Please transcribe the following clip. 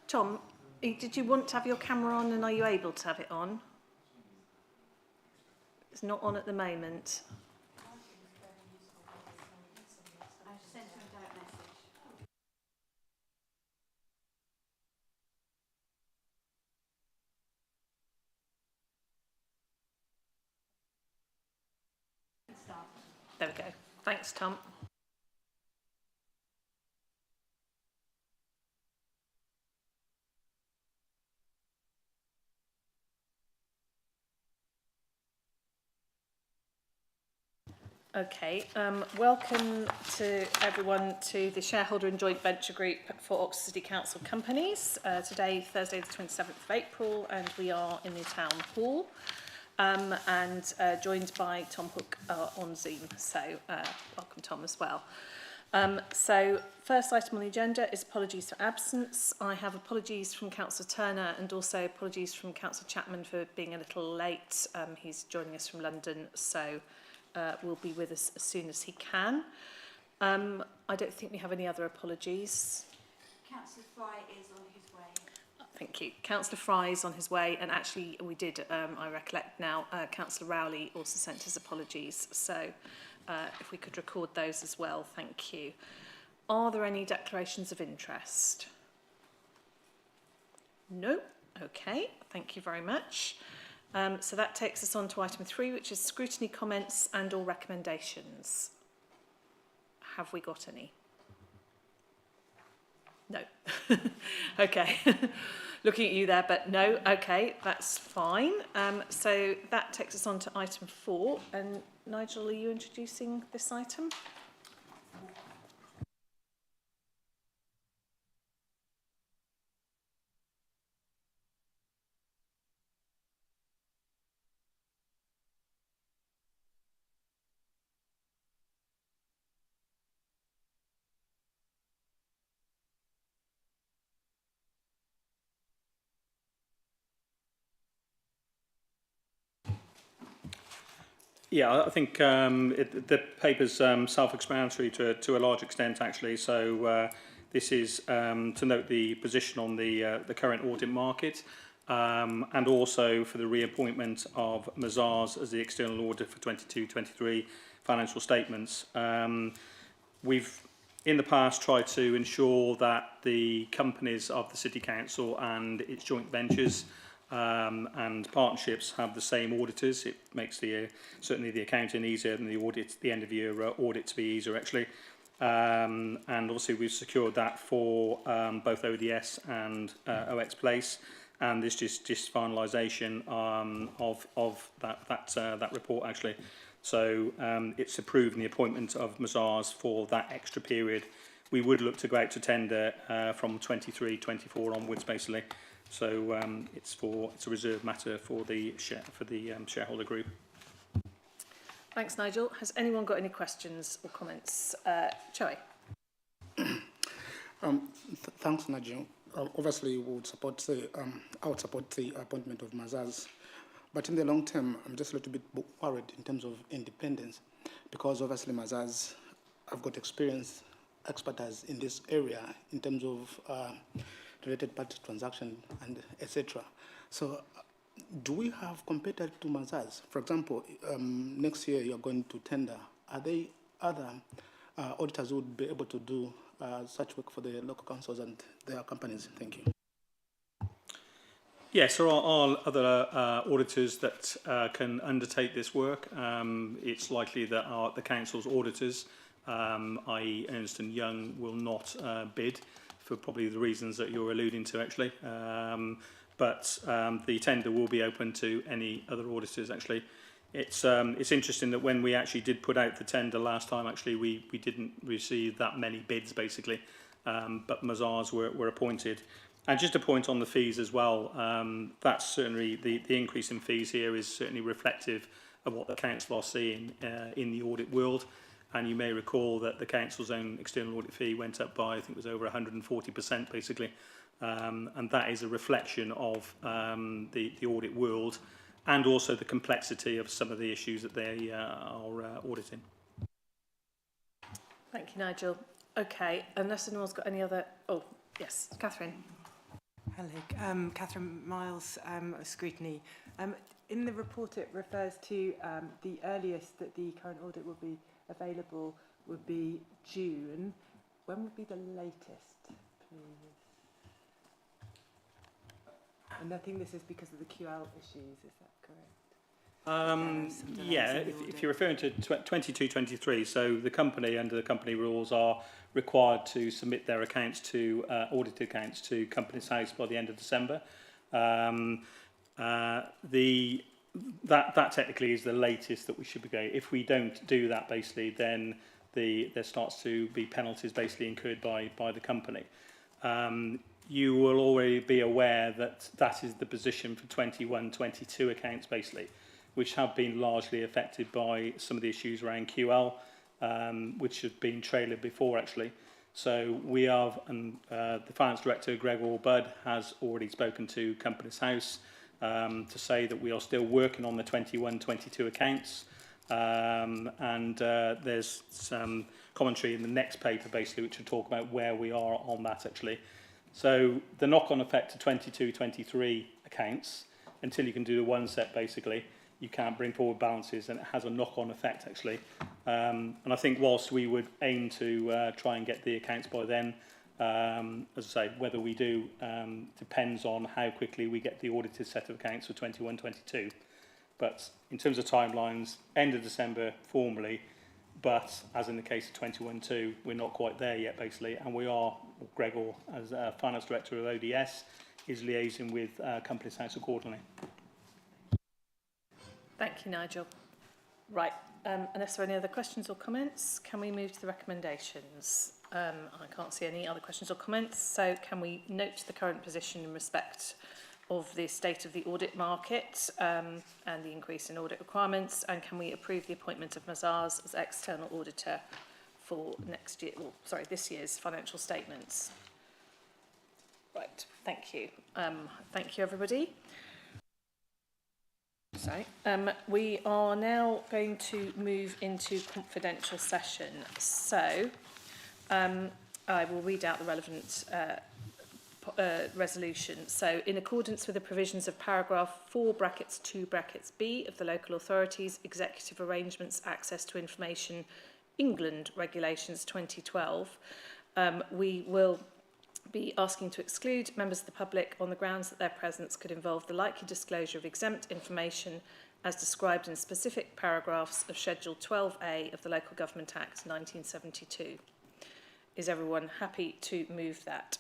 Tom, did you want to have your camera on and are you able to have it on? It's not on at the moment. There we go. Thanks, Tom. Okay, welcome to everyone to the Shareholder and Joint Venture Group for Oxford City Council Companies. Today, Thursday the 27th of April, and we are in the Town Hall and joined by Tom Hook on Zoom. So welcome, Tom, as well. So first item on the agenda is apologies for absence. I have apologies from Councillor Turner and also apologies from Councillor Chapman for being a little late. He's joining us from London, so will be with us as soon as he can. I don't think we have any other apologies. Councillor Fry is on his way. Thank you. Councillor Fry is on his way, and actually we did, I recollect now, Councillor Rowley also sent his apologies. So if we could record those as well, thank you. Are there any declarations of interest? No? Okay, thank you very much. So that takes us on to item 3, which is scrutiny comments and or recommendations. Have we got any? No. Okay. Looking at you there, but no. Okay, that's fine. So that takes us on to item 4. And Nigel, are you introducing this item? Yeah, I think the paper's self-explanatory to a large extent, actually. So this is to note the position on the current audit market, and also for the reappointment of Mazars as the external auditor for 22-23 financial statements. We've in the past tried to ensure that the companies of the City Council and its joint ventures and partnerships have the same auditors. It makes certainly the accounting easier and the end of year audit to be easier, actually. And obviously we've secured that for both ODS and OX Place, and this is just finalisation of that report, actually. So it's approving the appointment of Mazars for that extra period. We would look to go out to tender from 23-24 onwards, basically. So it's a reserved matter for the shareholder group. Thanks, Nigel. Has anyone got any questions or comments? Joey. Thanks, Nigel. Obviously, we would support I would support the appointment of Mazars, but in the long term, I'm just a little bit worried in terms of independence, because obviously Mazars have got expertise in this area in terms of related party transaction and etc. So do we have competitors to Mazars? For example, next year you're going to tender. Are there other auditors who would be able to do such work for the local councils and their companies? Thank you. Yes, there are other auditors that can undertake this work. It's likely that the council's auditors, i.e. Ernst & Young, will not bid, for probably the reasons that you're alluding to, actually. But the tender will be open to any other auditors, actually. It's interesting that when we actually did put out the tender last time, actually, we didn't receive that many bids, basically. But Mazars were appointed. And just a point on the fees as well, that's certainly, the increase in fees here is certainly reflective of what the council are seeing in the audit world. And you may recall that the council's own external audit fee went up by, I think it was over 140%, basically. And that is a reflection of the audit world and also the complexity of some of the issues that they are auditing. Thank you, Nigel. Okay, unless anyone's got any other... Oh, yes, Catherine. Hello, Catherine Miles, Scrutiny. In the report it refers to the earliest that the current audit will be available would be June. When would be the latest, please? And I think this is because of the QL issues, is that correct? Yeah, if you're referring to 22-23, so the company, under the company rules, are required to submit their accounts to audited accounts to Companies House by the end of December. That technically is the latest that we should be going. If we don't do that, basically, then there starts to be penalties basically incurred by the company. You will already be aware that that is the position for 21-22 accounts, basically, which have been largely affected by some of the issues around QL, which have been trailered before, actually. So we have, and the Finance Director, Gregor Budd, has already spoken to Companies House to say that we are still working on the 21-22 accounts. There's some commentary in the next paper, basically, which will talk about where we are on that, actually. So the knock-on effect to 22-23 accounts, until you can do the one set, basically, you can't bring forward balances, and it has a knock-on effect, actually. And I think whilst we would aim to try and get the accounts by then, as I say, whether we do depends on how quickly we get the audited set of accounts for 21-22. But in terms of timelines, end of December formally, but as in the case of 21-2, we're not quite there yet, basically, and we are, Gregor, as Finance Director of ODS, is liaising with Companies House accordingly. Thank you, Nigel. Right, unless there are any other questions or comments, can we move to the recommendations? I can't see any other questions or comments, so can we note the current position in respect of the state of the audit market and the increase in audit requirements, and can we approve the appointment of Mazars as external auditor for next year, well, sorry, this year's financial statements? Right, thank you. Thank you, everybody. So, we are now going to move into confidential session. So, I will read out the relevant resolution. So, in accordance with the provisions of paragraph 4(2)(b) of the Local Authorities Executive Arrangements Access to Information England Regulations 2012, we will be asking to exclude members of the public on the grounds that their presence could involve the likely disclosure of exempt information as described in specific paragraphs of Schedule 12A of the Local Government Act 1972. Is everyone happy to move that?